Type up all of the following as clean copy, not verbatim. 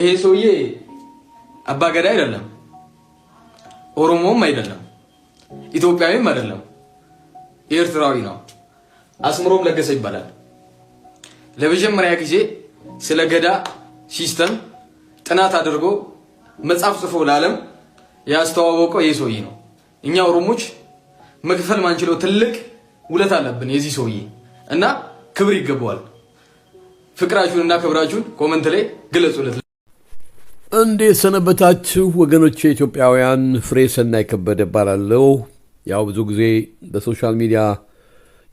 ይሄ ሰውዬ አባገዳ አይደለም፣ ኦሮሞም አይደለም፣ ኢትዮጵያዊም አይደለም፣ ኤርትራዊ ነው። አስምሮም ለገሰ ይባላል። ለመጀመሪያ ጊዜ ስለ ገዳ ሲስተም ጥናት አድርጎ መጽሐፍ ጽፎ ለዓለም ያስተዋወቀው ይሄ ሰውዬ ነው። እኛ ኦሮሞች መክፈል ማንችለው ትልቅ ውለታ አለብን የዚህ ሰውዬ እና ክብር ይገባዋል። ፍቅራችሁንና ክብራችሁን ኮሜንት ላይ ግለጹለት። እንዴት ሰነበታችሁ ወገኖቼ ኢትዮጵያውያን? ፍሬ ሰናይ ከበደ እባላለሁ። ያው ብዙ ጊዜ በሶሻል ሚዲያ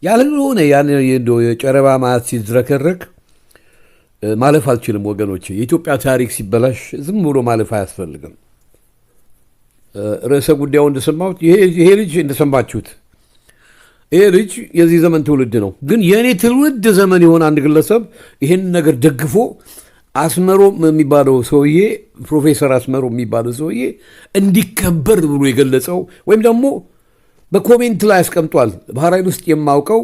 ያልሆነ ያን የጨረባ ማት ሲዝረከረክ ማለፍ አልችልም ወገኖቼ። የኢትዮጵያ ታሪክ ሲበላሽ ዝም ብሎ ማለፍ አያስፈልግም። ርዕሰ ጉዳዩ እንደሰማሁት ይሄ ልጅ እንደሰማችሁት ይሄ ልጅ የዚህ ዘመን ትውልድ ነው። ግን የእኔ ትውልድ ዘመን የሆነ አንድ ግለሰብ ይህን ነገር ደግፎ አስመሮም የሚባለው ሰውዬ ፕሮፌሰር አስመሮም የሚባለው ሰውዬ እንዲከበር ብሎ የገለጸው ወይም ደግሞ በኮሜንት ላይ ያስቀምጧል። ባህር ኃይል ውስጥ የማውቀው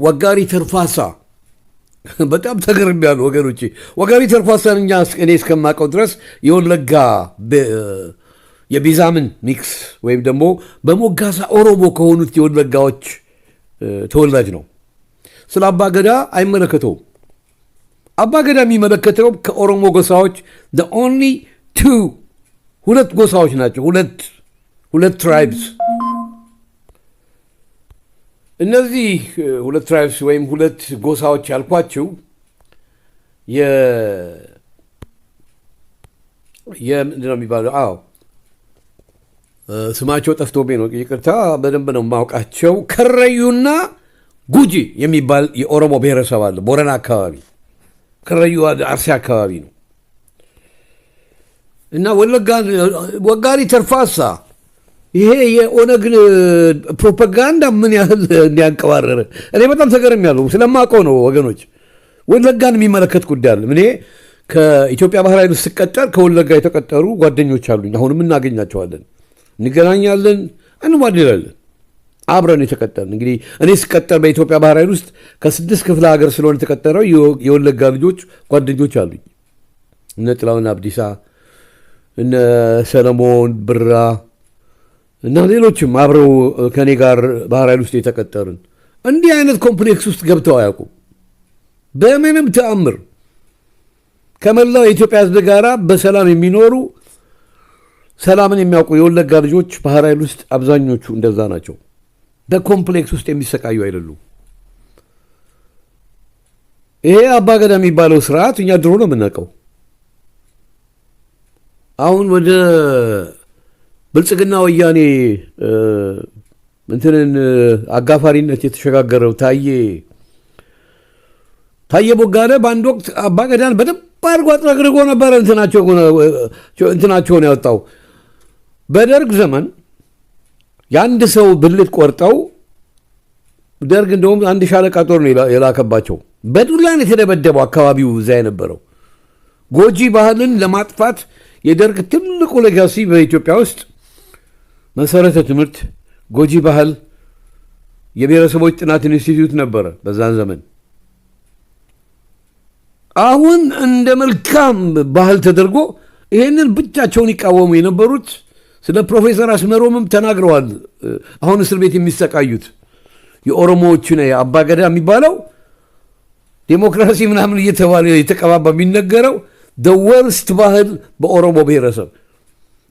ወጋሪ ተርፋሳ በጣም ተገርሜያለሁ ወገኖቼ። ወጋሪ ተርፋሳን እኔ እስከማውቀው ድረስ የወለጋ የቢዛምን ሚክስ ወይም ደግሞ በሞጋሳ ኦሮሞ ከሆኑት የወለጋዎች ተወላጅ ነው። ስለ አባገዳ አይመለከተውም። አባገዳ የሚመለከተው ከኦሮሞ ጎሳዎች the only ሁለት ጎሳዎች ናቸው። ሁለት ትራይብስ። እነዚህ ሁለት ትራይብስ ወይም ሁለት ጎሳዎች ያልኳችሁ ምንድን ነው የሚባለው? ስማቸው ጠፍቶብኝ ነው፣ ይቅርታ። በደንብ ነው የማውቃቸው። ከረዩና ጉጂ የሚባል የኦሮሞ ብሔረሰብ አለ ቦረና አካባቢ። ከረዩ አርሲ አካባቢ ነው። እና ወጋሪ ተርፋሳ ይሄ የኦነግን ፕሮፓጋንዳ ምን ያህል እንዲያንቀባረረ እኔ በጣም ተገርሜያለሁ። ስለማውቀው ነው ወገኖች። ወለጋን የሚመለከት ጉዳይ አለ። እኔ ከኢትዮጵያ ባህር ኃይል ስቀጠር ከወለጋ የተቀጠሩ ጓደኞች አሉኝ። አሁንም እናገኛቸዋለን፣ እንገናኛለን፣ እንዋደዳለን። አብረን የተቀጠርን እንግዲህ እኔ ስቀጠር በኢትዮጵያ ባህር ኃይል ውስጥ ከ6 ክፍለ ሀገር ስለሆነ የተቀጠረው የወለጋ ልጆች ጓደኞች አሉኝ። እነ ጥላሁን አብዲሳ፣ እነ ሰለሞን ብራ እና ሌሎችም አብረው ከኔ ጋር ባህር ኃይል ውስጥ የተቀጠርን። እንዲህ አይነት ኮምፕሌክስ ውስጥ ገብተው አያውቁም በምንም ተአምር። ከመላው የኢትዮጵያ ሕዝብ ጋር በሰላም የሚኖሩ ሰላምን የሚያውቁ የወለጋ ልጆች ባህር ኃይል ውስጥ አብዛኞቹ እንደዛ ናቸው። በኮምፕሌክስ ውስጥ የሚሰቃዩ አይደሉም። ይሄ አባገዳ የሚባለው ስርዓት እኛ ድሮ ነው የምናውቀው። አሁን ወደ ብልጽግና ወያኔ እንትንን አጋፋሪነት የተሸጋገረው ታዬ ቦጋለ በአንድ ወቅት አባገዳን በደንብ አድርጎ አጥረግርጎ ነበረ እንትናቸውን ያወጣው። በደርግ ዘመን የአንድ ሰው ብልት ቆርጠው ደርግ እንደውም አንድ ሻለቃ ጦር ነው የላከባቸው። በዱላን የተደበደበው አካባቢው እዛ የነበረው ጎጂ ባህልን ለማጥፋት የደርግ ትልቁ ሌጋሲ በኢትዮጵያ ውስጥ መሰረተ ትምህርት፣ ጎጂ ባህል፣ የብሔረሰቦች ጥናት ኢንስቲትዩት ነበረ በዛን ዘመን። አሁን እንደ መልካም ባህል ተደርጎ ይሄንን ብቻቸውን ይቃወሙ የነበሩት ስለ ፕሮፌሰር አስመሮምም ተናግረዋል። አሁን እስር ቤት የሚሰቃዩት የኦሮሞዎቹ ነው አባገዳ የሚባለው ዴሞክራሲ ምናምን እየተባለ የተቀባባ የሚነገረው ወርስት ባህል በኦሮሞ ብሔረሰብ።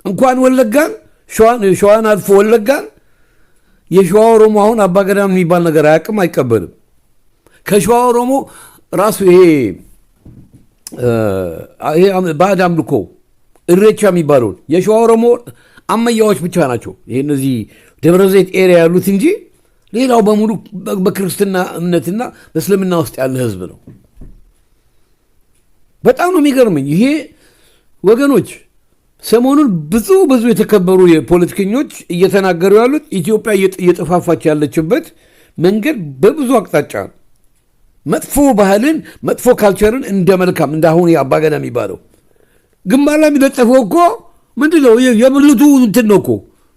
እንኳን ወለጋን ሸዋን አልፎ ወለጋን የሸዋ ኦሮሞ አሁን አባገዳ የሚባል ነገር አያውቅም፣ አይቀበልም። ከሸዋ ኦሮሞ ራሱ ይሄ ባዕድ አምልኮ እሬቻ የሚባለውን የሸዋ ኦሮሞ አመያዎች ብቻ ናቸው ይሄ እነዚህ ደብረ ዘይት ኤሪያ ያሉት እንጂ ሌላው በሙሉ በክርስትና እምነትና በእስልምና ውስጥ ያለ ህዝብ ነው። በጣም ነው የሚገርመኝ ይሄ ወገኖች። ሰሞኑን ብዙ የተከበሩ የፖለቲከኞች እየተናገሩ ያሉት ኢትዮጵያ እየጠፋፋች ያለችበት መንገድ በብዙ አቅጣጫ ነው። መጥፎ ባህልን መጥፎ ካልቸርን እንደ መልካም እንደ አሁን አባገዳ የሚባለው ግንባር ላይ የሚለጠፈው እኮ ምንድን ነው? የብልቱ እንትን ነው እኮ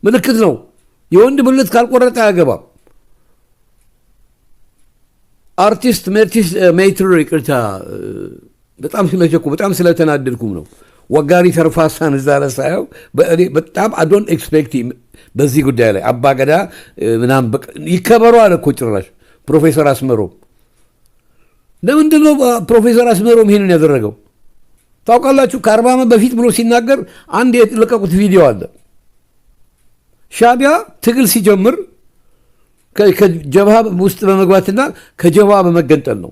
ምልክት ነው። የወንድ ብልት ካልቆረጠ አያገባም። አርቲስት ሜትር ይቅርታ በጣም ስለቸኩ በጣም ስለተናደድኩም ነው። ወጋሪ ተርፋሳን እዛ ላይ ሳየው በጣም አዶን ኤክስፔክት በዚህ ጉዳይ ላይ አባገዳ ምናምን ይከበሩ አለ እኮ ጭራሽ ፕሮፌሰር አስመሮም። ለምንድን ነው ፕሮፌሰር አስመሮም ይሄንን ያደረገው ታውቃላችሁ? ከ40 ዓመት በፊት ብሎ ሲናገር አንድ የለቀቁት ቪዲዮ አለ። ሻዕቢያ ትግል ሲጀምር ከጀብሃ ውስጥ በመግባትና ከጀብሃ በመገንጠል ነው።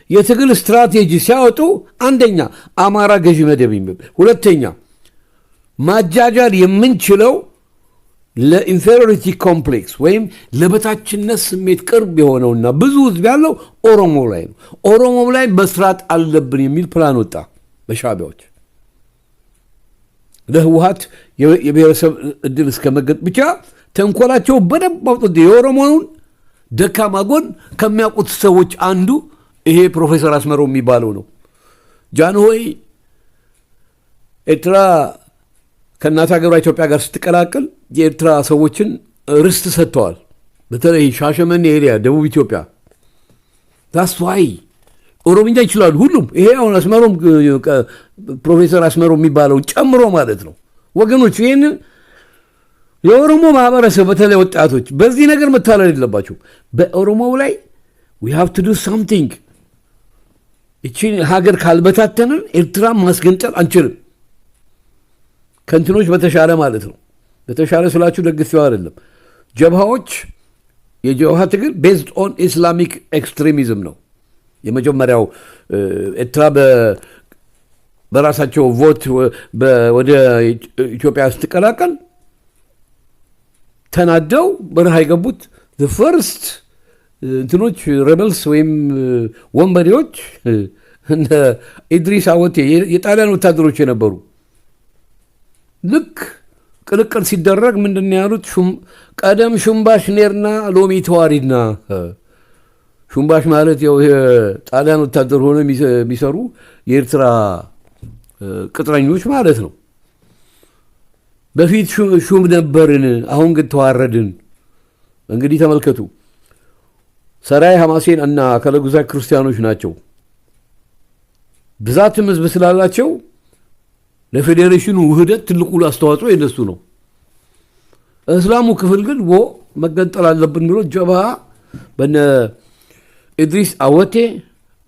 የትግል ስትራቴጂ ሲያወጡ አንደኛ አማራ ገዢ መደብ የሚል፣ ሁለተኛ ማጃጃል የምንችለው ለኢንፌሪዮሪቲ ኮምፕሌክስ ወይም ለበታችነት ስሜት ቅርብ የሆነውና ብዙ ህዝብ ያለው ኦሮሞ ላይ ነው። ኦሮሞ ላይ መስራት አለብን የሚል ፕላን ወጣ በሻዕቢያዎች። ለህወሓት የብሔረሰብ እድል እስከመገጥ ብቻ ተንኮላቸው በደንብ አውጥቶ የኦሮሞውን ደካማ ጎን ከሚያውቁት ሰዎች አንዱ ይሄ ፕሮፌሰር አስመሮ የሚባለው ነው። ጃንሆይ ኤርትራ ከእናት ሀገሯ ኢትዮጵያ ጋር ስትቀላቅል የኤርትራ ሰዎችን ርስት ሰጥተዋል። በተለይ ሻሸመኔ ኤሪያ ደቡብ ኢትዮጵያ ታስዋይ ኦሮምኛ ይችላሉ ሁሉም። ይሄ አሁን አስመሮም ፕሮፌሰር አስመሮ የሚባለውን ጨምሮ ማለት ነው። ወገኖች ይህንን የኦሮሞ ማህበረሰብ በተለይ ወጣቶች በዚህ ነገር መታለል የለባቸው። በኦሮሞው ላይ we have to do something። እቺን ሀገር ካልበታተንን ኤርትራ ማስገንጠል አንችልም። ከእንትኖች በተሻለ ማለት ነው። በተሻለ ስላችሁ ደግፌው አይደለም። ጀብሃዎች የጀብሃ ትግል ቤዝድ ኦን ኢስላሚክ ኤክስትሪሚዝም ነው። የመጀመሪያው ኤርትራ በራሳቸው ቮት ወደ ኢትዮጵያ ስትቀላቀል ተናደው በረሃ የገቡት ፈርስት እንትኖች ሬበልስ ወይም ወንበዴዎች እንደ ኢድሪስ አወቴ የጣሊያን ወታደሮች የነበሩ ልክ ቅልቅል ሲደረግ ምንድን ያሉት ቀደም ሹምባሽ ኔርና ሎሚ ተዋሪድና። ሹምባሽ ማለት ያው ጣሊያን ወታደር ሆነ የሚሰሩ የኤርትራ ቅጥረኞች ማለት ነው። በፊት ሹም ነበርን፣ አሁን ግን ተዋረድን። እንግዲህ ተመልከቱ። ሰራይ ሐማሴን እና ከለጉዛ ክርስቲያኖች ናቸው። ብዛትም ህዝብ ስላላቸው ለፌዴሬሽኑ ውህደት ትልቁ አስተዋጽኦ የነሱ ነው። እስላሙ ክፍል ግን መገንጠል አለብን ብሎ ጀብሃ በነ ኢድሪስ አወቴ፣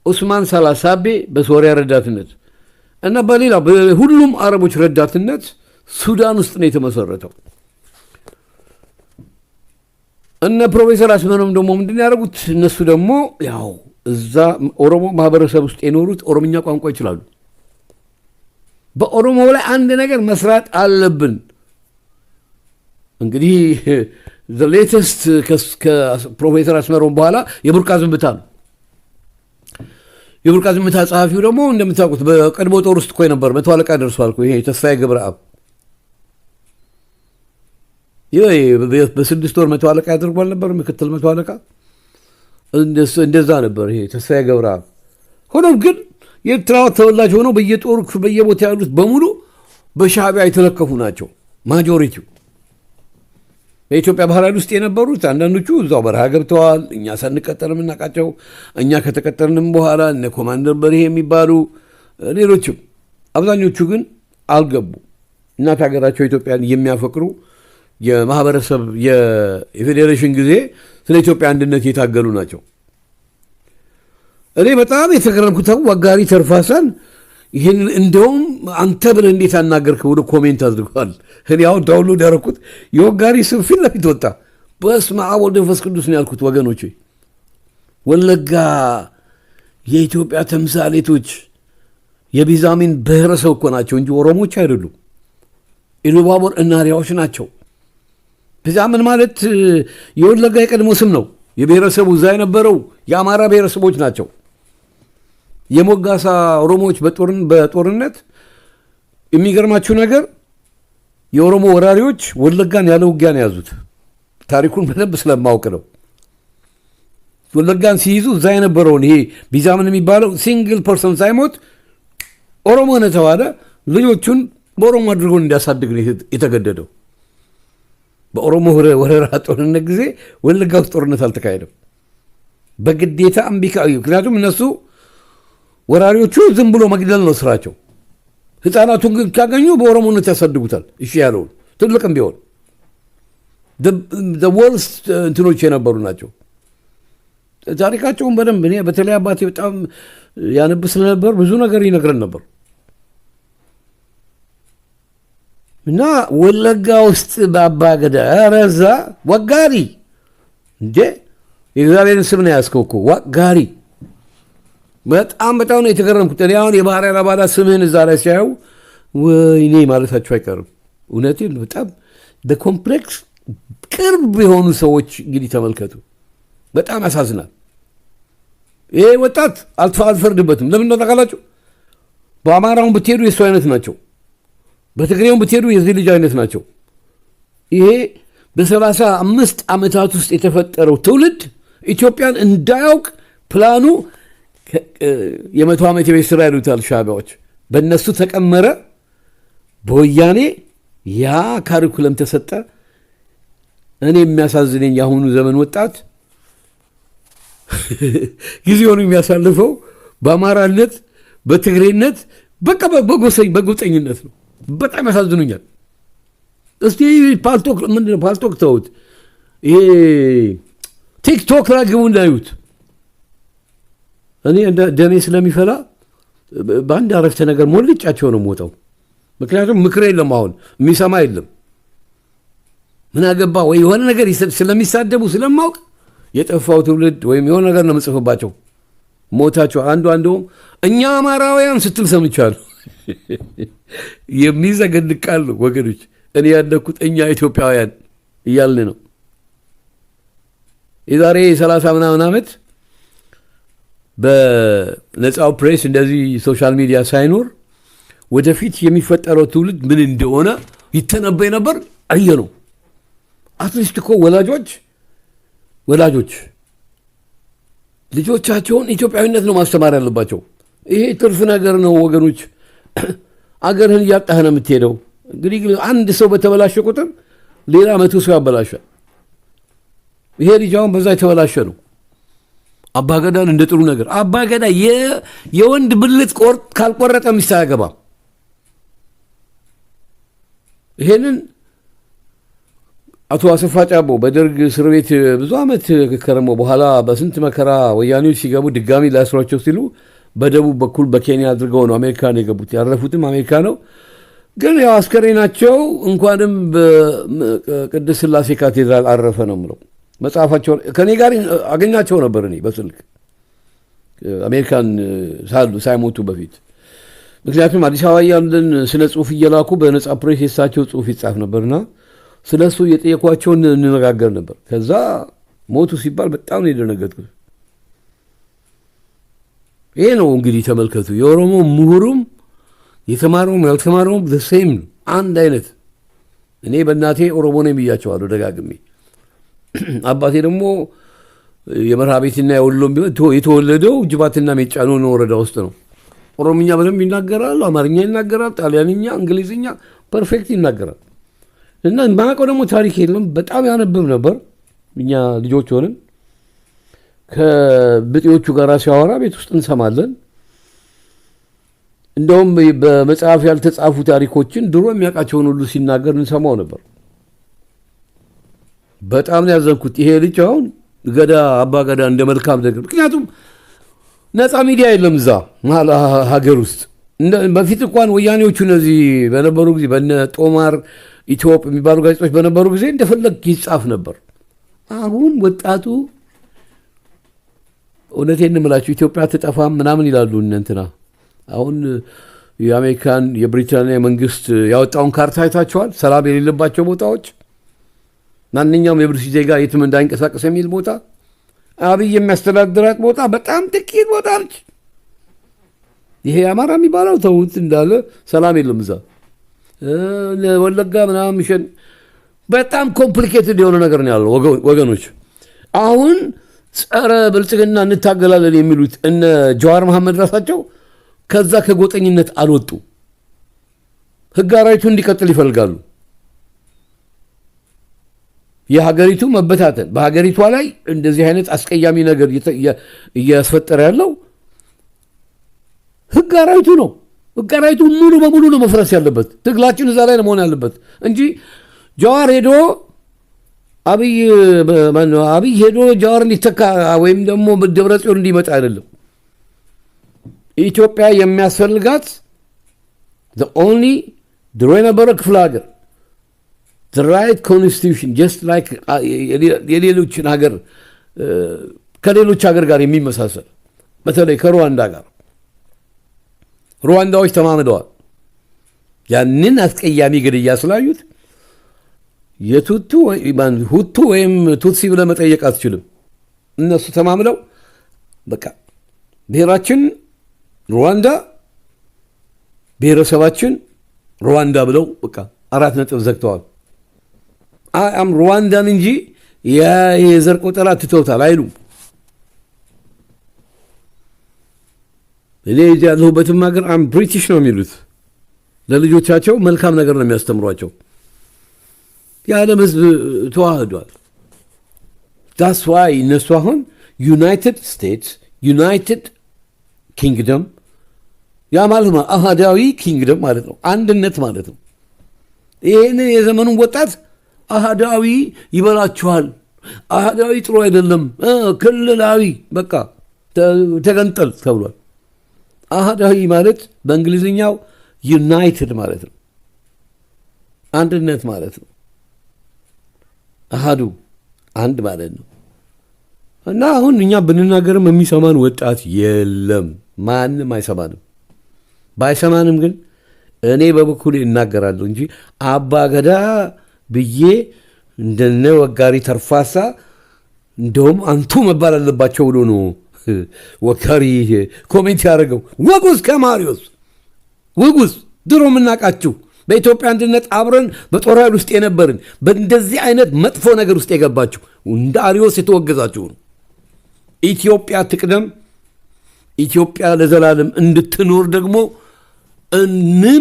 ኡስማን ሳላሳቤ በሶሪያ ረዳትነት እና በሌላ በሁሉም አረቦች ረዳትነት ሱዳን ውስጥ ነው የተመሰረተው። እነ ፕሮፌሰር አስመሮም ደግሞ ምንድን ያደረጉት? እነሱ ደግሞ ያው እዛ ኦሮሞ ማህበረሰብ ውስጥ የኖሩት ኦሮምኛ ቋንቋ ይችላሉ። በኦሮሞ ላይ አንድ ነገር መስራት አለብን። እንግዲህ ሌተስት ከፕሮፌሰር አስመሮም በኋላ የቡርቃ ዝምታ ነው። የቡርቃ ዝምታ ጸሐፊው ደግሞ እንደምታውቁት በቀድሞ ጦር ውስጥ እኮ ነበር፣ መቶ አለቃ ደርሷል። ይሄ ተስፋዬ ገብረአብ በ6 ወር መቶ አለቃ ያደርጓል ነበር፣ ምክትል መቶ አለቃ እንደዛ ነበር። ይሄ ተስፋዬ ገብረአብ ሆኖም ግን የኤርትራ ተወላጅ ሆነው በየጦሩ በየቦታ ያሉት በሙሉ በሻዕቢያ የተለከፉ ናቸው። ማጆሪቲው በኢትዮጵያ ባህር ኃይል ውስጥ የነበሩት አንዳንዶቹ እዛው በረሃ ገብተዋል። እኛ ሳንቀጠር የምናውቃቸው፣ እኛ ከተቀጠርንም በኋላ እነ ኮማንደር በርሄ የሚባሉ ሌሎችም፣ አብዛኞቹ ግን አልገቡ። እናት ሀገራቸው ኢትዮጵያን የሚያፈቅሩ የማህበረሰብ የፌዴሬሽን ጊዜ ስለ ኢትዮጵያ አንድነት የታገሉ ናቸው። እኔ በጣም የተገረምኩት ወጋሪ ተርፋሳን ይህን እንደውም አንተ ብለህ እንዴት አናገርክ ብሎ ኮሜንት አድርጓል። እኔ አሁን ዳውንሎድ ያደረኩት የወጋሪ ስም ፊት ለፊት ወጣ። በስመ አብ ወወልድ ወመንፈስ ቅዱስ ነው ያልኩት። ወገኖቼ ወለጋ የኢትዮጵያ ተምሳሌቶች የቢዛሚን ብሔረሰብ እኮ ናቸው እንጂ ኦሮሞች አይደሉም። ኢሉባቦር እናሪያዎች ናቸው። ቢዛምን ማለት የወለጋ የቀድሞ ስም ነው። የብሔረሰቡ እዛ የነበረው የአማራ ብሔረሰቦች ናቸው። የሞጋሳ ኦሮሞዎች በጦርነት የሚገርማችሁ ነገር የኦሮሞ ወራሪዎች ወለጋን ያለ ውጊያ ነው ያዙት። ታሪኩን በደንብ ስለማውቅ ነው። ወለጋን ሲይዙ እዛ የነበረውን ይሄ ቢዛምን የሚባለው ሲንግል ፐርሰን ሳይሞት ኦሮሞ ነው ተባለ። ልጆቹን በኦሮሞ አድርጎ እንዲያሳድግ ነው የተገደደው። በኦሮሞ ወረራ ጦርነት ጊዜ ወለጋ ውስጥ ጦርነት አልተካሄደም። በግዴታ ምክንያቱም እነሱ ወራሪዎቹ ዝም ብሎ መግደል ነው ስራቸው። ህፃናቱን ግን ካገኙ በኦሮሞነት ያሳድጉታል። እሺ ያለውን ትልቅም ቢሆን ወርስት እንትኖች የነበሩ ናቸው። ታሪካቸውን በደንብ እኔ በተለይ አባቴ በጣም ያነብ ስለነበር ብዙ ነገር ይነግረን ነበር። እና ወለጋ ውስጥ በአባ ገዳ ረዛ ወጋሪ እንዴ የእግዚአብሔርን ስም ነው ያዝከው እኮ ወጋሪ። በጣም ነው የተገረምኩት። እኔ አሁን የባህር አባላት ስምህን እዛ ላይ ሲያዩ ወይኔ ማለታቸው አይቀርም። እውነቴን በጣም በኮምፕሌክስ ቅርብ የሆኑ ሰዎች እንግዲህ ተመልከቱ። በጣም ያሳዝናል። ይሄ ወጣት አልፈርድበትም። ለምን ነው ታውቃላችሁ? በአማራውን ብትሄዱ የሱ አይነት ናቸው፣ በትግሬውን ብትሄዱ የዚህ ልጅ አይነት ናቸው። ይሄ በ35 ዓመታት ውስጥ የተፈጠረው ትውልድ ኢትዮጵያን እንዳያውቅ ፕላኑ የ100 ዓመት የቤት ስራ ይሉታል ሻዕቢያዎች። በእነሱ ተቀመረ፣ በወያኔ ያ ካሪኩለም ተሰጠ። እኔ የሚያሳዝነኝ የአሁኑ ዘመን ወጣት ጊዜውን የሚያሳልፈው በአማራነት በትግሬነት በቃ በጎጠኝነት ነው። በጣም ያሳዝኑኛል። እስቲ ፓልቶክ ምንድን ነው ፓልቶክ ተውት፣ ይሄ ቲክቶክ ላይ ግቡ እንዳዩት። እኔ ደሜ ስለሚፈላ በአንድ አረፍተ ነገር ሞልጫቸው ነው የምወጣው። ምክንያቱም ምክር የለም፣ አሁን የሚሰማ የለም። ምን አገባ ወይ የሆነ ነገር ስለሚሳደቡ ስለማውቅ የጠፋው ትውልድ ወይም የሆነ ነገር ነው የምጽፍባቸው። ሞታቸው አንዱም እኛ አማራውያን ስትል ሰምቻለሁ። የሚዘገን ቃል ነው ወገኖች። እኔ ያለኩት እኛ ኢትዮጵያውያን እያልን ነው። የዛሬ 30 ምናምን ዓመት በነፃው ፕሬስ እንደዚህ ሶሻል ሚዲያ ሳይኖር ወደፊት የሚፈጠረው ትውልድ ምን እንደሆነ ይተነበይ ነበር። አየ ነው። አትሊስት እኮ ወላጆች ልጆቻቸውን ኢትዮጵያዊነት ነው ማስተማር ያለባቸው። ይሄ ትርፍ ነገር ነው ወገኖች። አገርህን እያጣህ ነው የምትሄደው። እንግዲህ አንድ ሰው በተበላሸ ቁጥር ሌላ 100 ሰው ያበላሻል። ይሄ ልጅ አሁን በዛ የተበላሸ ነው። አባገዳን እንደ ጥሩ ነገር አባገዳ የወንድ ብልት ካልቆረጠ ሚስት አያገባም። ይሄንን አቶ አሰፋ ጫቦ በደርግ እስር ቤት ብዙ ዓመት ከከረሙ በኋላ በስንት መከራ ወያኔዎች ሲገቡ ድጋሚ ሊያስሯቸው ሲሉ በደቡብ በኩል በኬንያ አድርገው ነው አሜሪካን የገቡት። ያረፉትም አሜሪካ ነው። ግን ያው አስከሬናቸው እንኳንም በቅድስት ሥላሴ ካቴድራል አረፈ ነው የምለው። መጽሐፋቸው ከኔ ጋር አገኛቸው ነበር እኔ በስልክ አሜሪካን ሳይሞቱ በፊት። ምክንያቱም አዲስ አበባ ያለን ስለ ጽሁፍ እየላኩ በነጻ ፕሬስ የሳቸው ጽሁፍ ይጻፍ ነበርና ስለ እሱ የጠየኳቸውን እንነጋገር ነበር። ከዛ ሞቱ ሲባል በጣም ነው የደነገጥኩት። ይሄ ነው እንግዲህ ተመልከቱ። የኦሮሞ ምሁሩም የተማረውም ያልተማረውም ሴም አንድ አይነት። እኔ በእናቴ ኦሮሞ ነኝ ብያቸዋለሁ ደጋግሜ። አባቴ ደግሞ የመርሃቤትና የወሎም ቢሆን የተወለደው ጅባትና ሜጫኖ ወረዳ ውስጥ ነው። ኦሮምኛ በደንብ ይናገራል፣ አማርኛ ይናገራል፣ ጣሊያንኛ፣ እንግሊዝኛ ፐርፌክት ይናገራል። እና ማቀው ደግሞ ታሪክ የለም። በጣም ያነብብ ነበር። እኛ ልጆች ሆነን ከብጤዎቹ ጋር ሲያወራ ቤት ውስጥ እንሰማለን። እንደውም በመጽሐፍ ያልተጻፉ ታሪኮችን ድሮ የሚያውቃቸውን ሁሉ ሲናገር እንሰማው ነበር። በጣም ነው ያዘንኩት። ይሄ ልጅ አሁን አባ ገዳ እንደ መልካም ነገር፣ ምክንያቱም ነፃ ሚዲያ የለም እዛ ሀገር ውስጥ። በፊት እንኳን ወያኔዎቹ እነዚህ በነበሩ ጊዜ በነ ጦማር ኢትዮጵ የሚባሉ ጋዜጦች በነበሩ ጊዜ እንደፈለግ ይጻፍ ነበር። አሁን ወጣቱ እውነቴን እምላችሁ ኢትዮጵያ ትጠፋም ምናምን ይላሉ እንትና። አሁን የአሜሪካን የብሪታንያ መንግስት ያወጣውን ካርታ አይታችኋል? ሰላም የሌለባቸው ቦታዎች፣ ማንኛውም የብሪቲሽ ዜጋ የትም እንዳይንቀሳቀስ የሚል ቦታ፣ አብይ የሚያስተዳድራት ቦታ በጣም ጥቂት ቦታ ነች። ይሄ አማራ የሚባለው ተውት እንዳለ ሰላም የለም እዛ። ወለጋ ምናምን ምሽን በጣም ኮምፕሊኬትድ የሆነ ነገር ነው ያለው ወገኖች። አሁን ጸረ ብልጽግና እንታገላለን የሚሉት እነ ጀዋር መሐመድ ራሳቸው ከዛ ከጎጠኝነት አልወጡ። ህግ አራዊቱ እንዲቀጥል ይፈልጋሉ። የሀገሪቱ መበታተን በሀገሪቷ ላይ እንደዚህ አይነት አስቀያሚ ነገር እያስፈጠረ ያለው ህግ አራዊቱ ነው። ህግ አራዊቱ ሙሉ በሙሉ ነው መፍረስ ያለበት። ትግላችን እዛ ላይ ነው መሆን ያለበት እንጂ ጃዋር ሄዶ አብይ ሄዶ ጃዋር እንዲተካ ወይም ደግሞ ደብረጽዮን እንዲመጣ አይደለም። ኢትዮጵያ የሚያስፈልጋት ድሮ የነበረ ክፍለ ሀገር the right constitution just like የሌሎችን ሀገር ከሌሎች ሀገር ጋር የሚመሳሰል በተለይ ከሩዋንዳ ጋር ሩዋንዳዎች ተማምደዋል። ያንን አስቀያሚ ግድያ ስላዩት ሁቱ ወይም ቱትሲ ብለህ መጠየቅ አትችልም። እነሱ ተማምለው በቃ ብሔራችን ሩዋንዳ ብሔረሰባችን ሩዋንዳ ብለው በቃ 4 ነጥብ ዘግተዋል። አም ሩዋንዳን እንጂ የዘር ቆጠራ ትተውታል አይሉም። እኔ ያለሁበትም ሀገር አም ብሪቲሽ ነው የሚሉት። ለልጆቻቸው መልካም ነገር ነው የሚያስተምሯቸው። የዓለም ህዝብ ተዋህዷል። ዳስ ዋይ እነሱ አሁን ዩናይትድ ስቴትስ ዩናይትድ ኪንግደም ያ ማለት ነው አህዳዊ ኪንግደም ማለት ነው፣ አንድነት ማለት ነው። ይህንን የዘመኑን ወጣት አህዳዊ ይበላችኋል። አህዳዊ ጥሩ አይደለም፣ ክልላዊ በቃ ተገንጠል ተብሏል። አህዳዊ ማለት በእንግሊዝኛው ዩናይትድ ማለት ነው፣ አንድነት ማለት ነው። አሃዱ አንድ ማለት ነው። እና አሁን እኛ ብንናገርም የሚሰማን ወጣት የለም፣ ማንም አይሰማንም። ባይሰማንም ግን እኔ በበኩሌ እናገራለሁ እንጂ አባገዳ ብዬ እንደነ ወጋሪ ተርፋሳ እንደውም አንቱ መባል አለባቸው ብሎ ነው ወጋሪ ኮሜንት ያደረገው። ወጉዝ ከማሪዎስ ወጉዝ ድሮ የምናውቃችሁ በኢትዮጵያ አንድነት አብረን በጦር ኃይል ውስጥ የነበርን በእንደዚህ አይነት መጥፎ ነገር ውስጥ የገባችሁ እንደ አሪዮስ የተወገዛችሁ ነው። ኢትዮጵያ ትቅደም፣ ኢትዮጵያ ለዘላለም እንድትኖር ደግሞ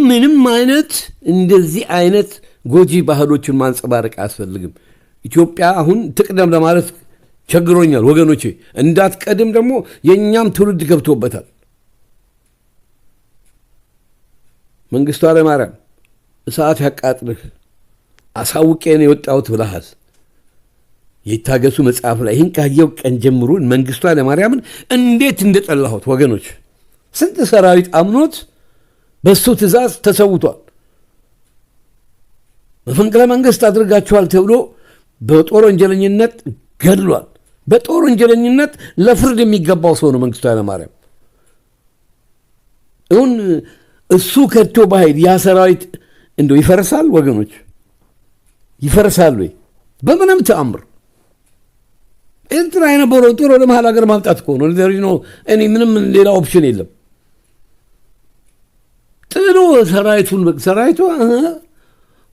ምንም አይነት እንደዚህ አይነት ጎጂ ባህሎችን ማንጸባረቅ አያስፈልግም። ኢትዮጵያ አሁን ትቅደም ለማለት ቸግሮኛል ወገኖቼ። እንዳትቀድም ደግሞ የእኛም ትውልድ ገብቶበታል። መንግስቱ ኃይለማርያም እሳት ያቃጥልህ አሳውቄ ነው የወጣሁት ብለሃል። የታገሱ መጽሐፍ ላይ ይህን ካየው ቀን ጀምሮ መንግስቱ ኃይለማርያምን እንዴት እንደጠላሁት ወገኖች። ስንት ሰራዊት አምኖት በሱ ትእዛዝ ተሰውቷል። መፈንቅለ መንግስት አድርጋችኋል ተብሎ በጦር ወንጀለኝነት ገድሏል። በጦር ወንጀለኝነት ለፍርድ የሚገባው ሰው ነው መንግስቱ ኃይለማርያም። ይሁን እሱ ከድቶ በኃይል ያ ሰራዊት እንደው ይፈርሳል ወገኖች? ይፈርሳል ወይ? በምንም ተአምር። ኤርትራ የነበረው ጦር ወደ መሀል ሀገር ማምጣት እኮ ነው። እኔ ምንም ሌላ ኦፕሽን የለም። ጥሎ ሰራዊቱ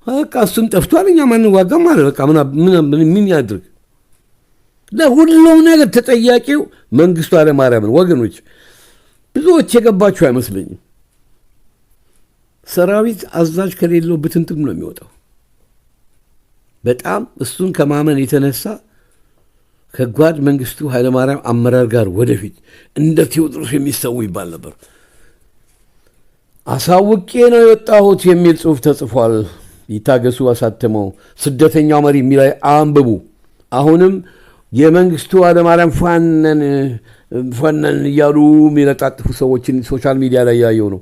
በቃ እሱም ጠፍቷል፣ እኛ ማንዋጋም ማለት በቃ ምን ያድርግ? ለሁሉም ነገር ተጠያቂው መንግስቱ ኃይለማርያምን ወገኖች። ብዙዎች የገባችሁ አይመስለኝም። ሰራዊት አዛዥ ከሌለው ብትንትም ነው የሚወጣው። በጣም እሱን ከማመን የተነሳ ከጓድ መንግስቱ ኃይለማርያም አመራር ጋር ወደፊት እንደ ቴዎድሮስ የሚሰው ይባል ነበር። አሳውቄ ነው የወጣሁት የሚል ጽሑፍ ተጽፏል። ይታገሱ አሳተመው። ስደተኛው መሪ የሚላይ አንብቡ። አሁንም የመንግስቱ ኃይለማርያም ፋነን እያሉ የሚለጣጥፉ ሰዎችን ሶሻል ሚዲያ ላይ ያየው ነው።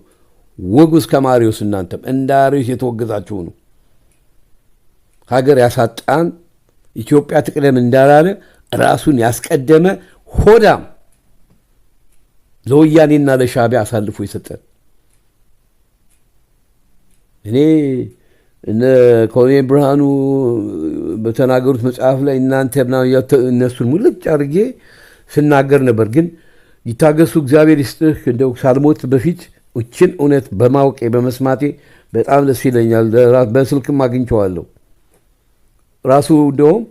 ወጉዝ ከማሪዎስ እናንተም እንደ አሪዮስ የተወገዛችሁ ነው። ሀገር ያሳጣን ኢትዮጵያ ትቅደም እንዳላለ ራሱን ያስቀደመ ሆዳም ለወያኔና ለሻዕቢያ አሳልፎ የሰጠን እኔ እነ ኮሎኔል ብርሃኑ በተናገሩት መጽሐፍ ላይ እናንተ እነሱን ሙልጭ አድርጌ ስናገር ነበር። ግን ይታገሱ እግዚአብሔር ይስጥህ። እንደው ሳልሞት በፊት እችን እውነት በማወቄ በመስማቴ በጣም ደስ ይለኛል። በስልክም አግኝቸዋለሁ። ራሱ እንደውም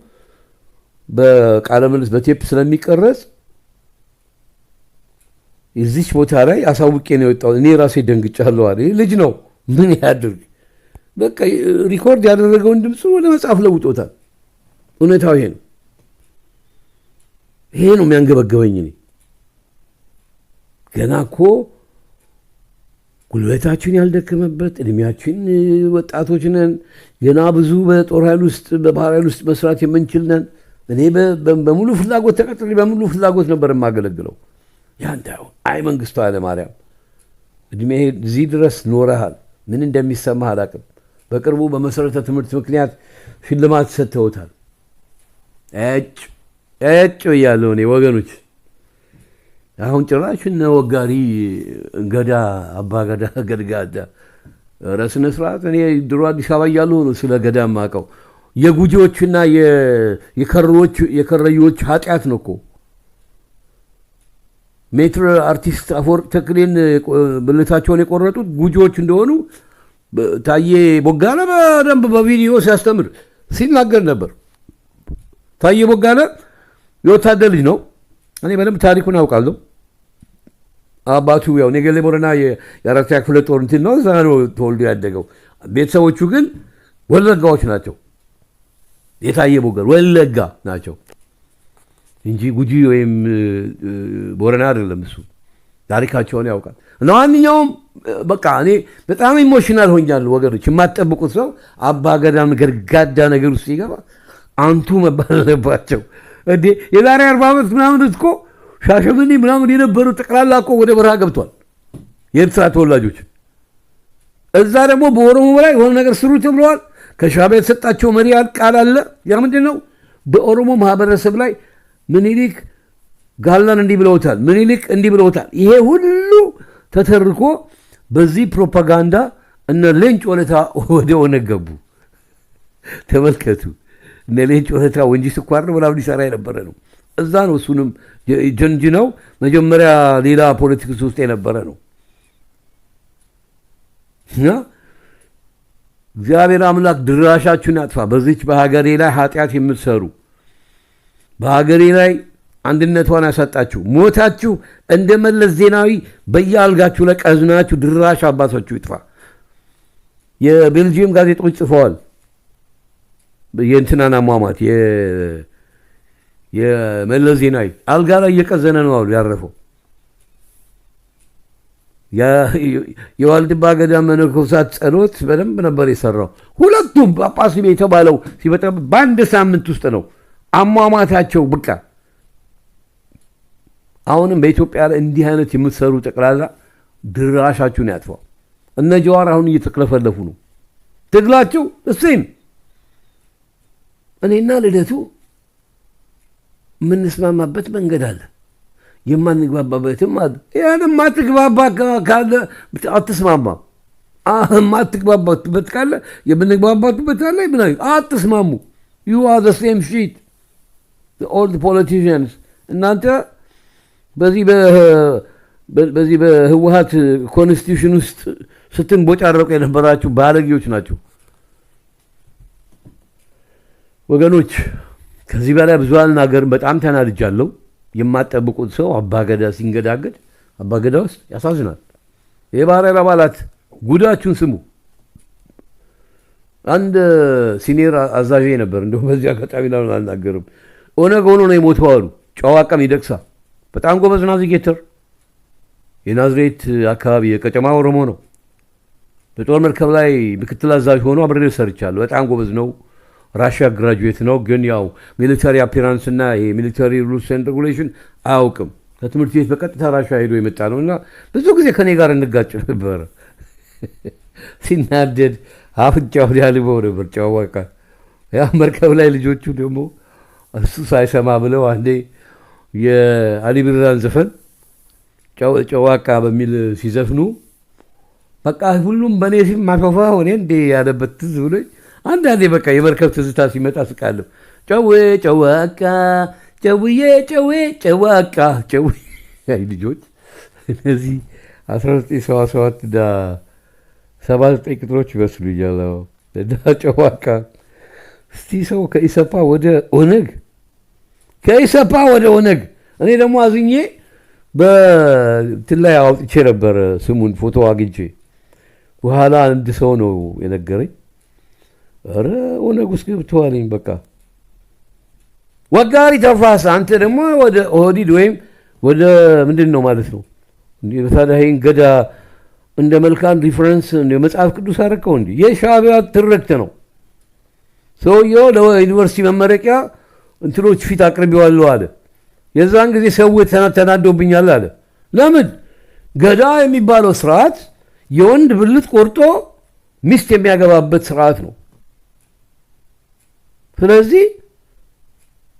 በቃለ ምልልስ በቴፕ ስለሚቀረጽ እዚች ቦታ ላይ አሳውቄ ነው የወጣው። እኔ ራሴ ደንግጫለሁ አለ። ልጅ ነው ምን ያድርግ? በቃ ሪኮርድ ያደረገውን ድምፅ ወደ መጽሐፍ ለውጦታል። እውነታው ይሄ ነው። ይሄ ነው የሚያንገበገበኝ። እኔ ገና እኮ ጉልበታችን ያልደከመበት እድሜያችን ወጣቶች ነን። ገና ብዙ በጦር ኃይል ውስጥ በባህር ኃይል ውስጥ መስራት የምንችል ነን። እኔ በሙሉ ፍላጎት ተቀጥሬ በሙሉ ፍላጎት ነበር የማገለግለው። ያ እንዳይሆን አይ መንግስቱ ኃይለማርያም እድሜ እዚህ ድረስ ኖረሃል፣ ምን እንደሚሰማህ አላውቅም። በቅርቡ በመሰረተ ትምህርት ምክንያት ሽልማት ሰጥተውታል። እጭ ብያለሁ እኔ ወገኖች። አሁን ጭራሽ እነ ወጋሪ ገዳ አባ ገዳ ገድጋዳ ስነ ስርዓት። እኔ ድሮ አዲስ አበባ እያለሁ ነው ስለ ገዳ የማውቀው። የጉጂዎችና የከረዮች ኃጢአት ነው እኮ። ሜትር አርቲስት አፈወርቅ ተክሌን ብልታቸውን የቆረጡት ጉጂዎች እንደሆኑ ታዬ ቦጋለ በደንብ በቪዲዮ ሲያስተምር ሲናገር ነበር። ታዬ ቦጋለ የወታደር ልጅ ነው። እኔ በደንብ ታሪኩን አውቃለሁ። አባቱ ያው ነገሌ ቦረና የአራተኛ ክፍለ ጦር እንትን ነው፣ እዛ ነው ተወልዶ ያደገው። ቤተሰቦቹ ግን ወለጋዎች ናቸው። የታየ ቦጋለ ወለጋ ናቸው እንጂ ጉጂ ወይም ቦረና አይደለም። እሱ ታሪካቸውን ያውቃል። እና ማንኛውም በቃ እኔ በጣም ኢሞሽናል ሆኛለሁ ወገኖች። የማትጠብቁት ሰው አባ ገዳም ገርጋዳ ነገር ውስጥ ሲገባ አንቱ መባል አለባቸው። እንዴ የዛሬ 40 ዓመት ምናምን እኮ ሻሸመኔ ምናምን የነበሩ ጠቅላላ እኮ ወደ በረሃ ገብቷል የኤርትራ ተወላጆች። እዛ ደግሞ በኦሮሞ ላይ የሆነ ነገር ስሩ ተብለዋል። ከሻዕቢያ የተሰጣቸው መሪ ቃል አለ። ያ ምንድን ነው? በኦሮሞ ማህበረሰብ ላይ ምኒልክ ጋላን እንዲህ ብለውታል፣ ምኒልክ እንዲህ ብለውታል። ይሄ ሁሉ ተተርኮ በዚህ ፕሮፓጋንዳ እነ ሌንጮ ለታ ወደ ኦነግ ገቡ። ተመልከቱ። እነ ሌንጮ ለታ ወንጂ ስኳር ነው ምናምን ይሰራ የነበረ ነው። እዛ ነው እሱንም ጀንጅነው መጀመሪያ ሌላ ፖለቲክስ ውስጥ የነበረ ነው። እና እግዚአብሔር አምላክ ድራሻችሁን ያጥፋ። በዚች በሀገሬ ላይ ኃጢአት የምትሰሩ በሀገሬ ላይ አንድነቷን ያሳጣችሁ ሞታችሁ እንደ መለስ ዜናዊ በየአልጋችሁ ላይ ቀዝናችሁ ድራሽ አባታችሁ ይጥፋ። የቤልጂየም ጋዜጦች ጽፈዋል የእንትናን አሟሟት የመለስ ዜናዊ አልጋ ላይ እየቀዘነ ነው አሉ ያረፈው። የዋልድባ ገዳም መነኮሳት ጸሎት በደንብ ነበር የሰራው። ሁለቱም ጳጳስ የተባለው ሲመጣ በአንድ ሳምንት ውስጥ ነው አሟሟታቸው። በቃ አሁንም በኢትዮጵያ ላይ እንዲህ አይነት የምትሰሩ ጠቅላላ ድራሻችሁን ያጥፋው። እነ ጀዋር አሁን እየተክለፈለፉ ነው ትግላቸው እሴም። እኔና ልደቱ የምንስማማበት መንገድ አለ፣ የማንግባባበትም አለ። ያንም ማትግባባ ካለ አትስማማ። ማትግባባበት ካለ የምንግባባበት አለ። ምን አትስማሙ። you are the same shit all the politicians። እናንተ በዚህ በህወሓት ኮንስቲቱሽን ውስጥ ስትንቦጫረቁ የነበራችሁ ባለጌዎች ናቸው ወገኖች። ከዚህ በላይ ብዙ አልናገርም። በጣም ተናድጃለሁ። የማትጠብቁት ሰው አባገዳ ሲንገዳገድ አባገዳ ውስጥ ያሳዝናል። የባህር ኃይል አባላት ጉዳችሁን ስሙ። አንድ ሲኒየር አዛዥ ነበር፣ እንደውም በዚህ አጋጣሚ ላይ አልናገርም። ኦነግ ሆኖ ነው የሞተው አሉ። ጨዋቃም ይደቅሳ በጣም ጎበዝ ናቪጌተር፣ የናዝሬት አካባቢ የቀጨማ ኦሮሞ ነው። በጦር መርከብ ላይ ምክትል አዛዥ ሆኖ አብሬ ሰርቻለሁ። በጣም ጎበዝ ነው። ራሽያ ግራጁዌት ነው። ግን ያው ሚሊታሪ አፒራንስ እና የሚሊታሪ ሩልስ ኤንድ ሬጉሌሽን አያውቅም። ከትምህርት ቤት በቀጥታ ራሽያ ሄዶ የመጣ ነው እና ብዙ ጊዜ ከኔ ጋር እንጋጭ ነበረ። ሲናደድ አፍንጫው ሊያልበው ነበር ጨዋቃ። ያ መርከብ ላይ ልጆቹ ደግሞ እሱ ሳይሰማ ብለው አንዴ የአሊ ቢራን ዘፈን ጨዋቃ በሚል ሲዘፍኑ በቃ ሁሉም በእኔ ሲም ማሾፋ ሆኔ እንዴ ያለበት ትዝ ብሎኝ አንዳንዴ በቃ የመርከብ ትዝታ ሲመጣ ስቃለሁ። ጨዌ ጨዋቃ ጨውዬ ጨዌ ጨዋቃ ጨዌ። አይ ልጆች እነዚህ 1977 እና 79 ቁጥሮች ይመስሉኛል። እና ጨዋቃ እስቲ ሰው ከኢሰፓ ወደ ኦነግ ከኢሰፓ ወደ ኦነግ። እኔ ደግሞ አዝኜ በእንትን ላይ አውጥቼ ነበር ስሙን ፎቶ አግኝቼ። በኋላ አንድ ሰው ነው የነገረኝ። ኧረ ኦነግ ውስጥ ገብተዋልኝ። በቃ ወጋሪ ተፋሳ። አንተ ደግሞ ወደ ኦህዲድ ወይም ወደ ምንድን ነው ማለት ነው። ታዲያ ይህን ገዳ እንደ መልካም ሪፈረንስ እንደ መጽሐፍ ቅዱስ አደረከው እንዴ? የሻዕቢያ ትርክት ነው። ሰውየው ለዩኒቨርሲቲ መመረቂያ እንትኖች ፊት አቅርቤዋለሁ አለ። የዛን ጊዜ ሰው ተናዶብኛል አለ። ለምን? ገዳ የሚባለው ስርዓት የወንድ ብልት ቆርጦ ሚስት የሚያገባበት ስርዓት ነው። ስለዚህ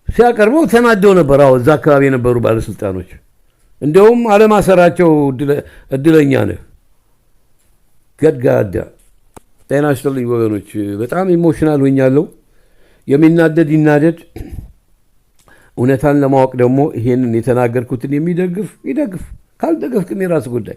ሲያቀርበው ተናደው ነበር። አዎ እዛ አካባቢ የነበሩ ባለስልጣኖች እንደውም አለማሰራቸው እድለኛ ነህ። ገድጋዳ ጤና ይስጥልኝ ወገኖች። በጣም ኢሞሽናል ሆኛለሁ። የሚናደድ ይናደድ። እውነታን ለማወቅ ደግሞ ይሄንን የተናገርኩትን የሚደግፍ ይደግፍ፣ ካልደገፍክም የራስ ጉዳይ።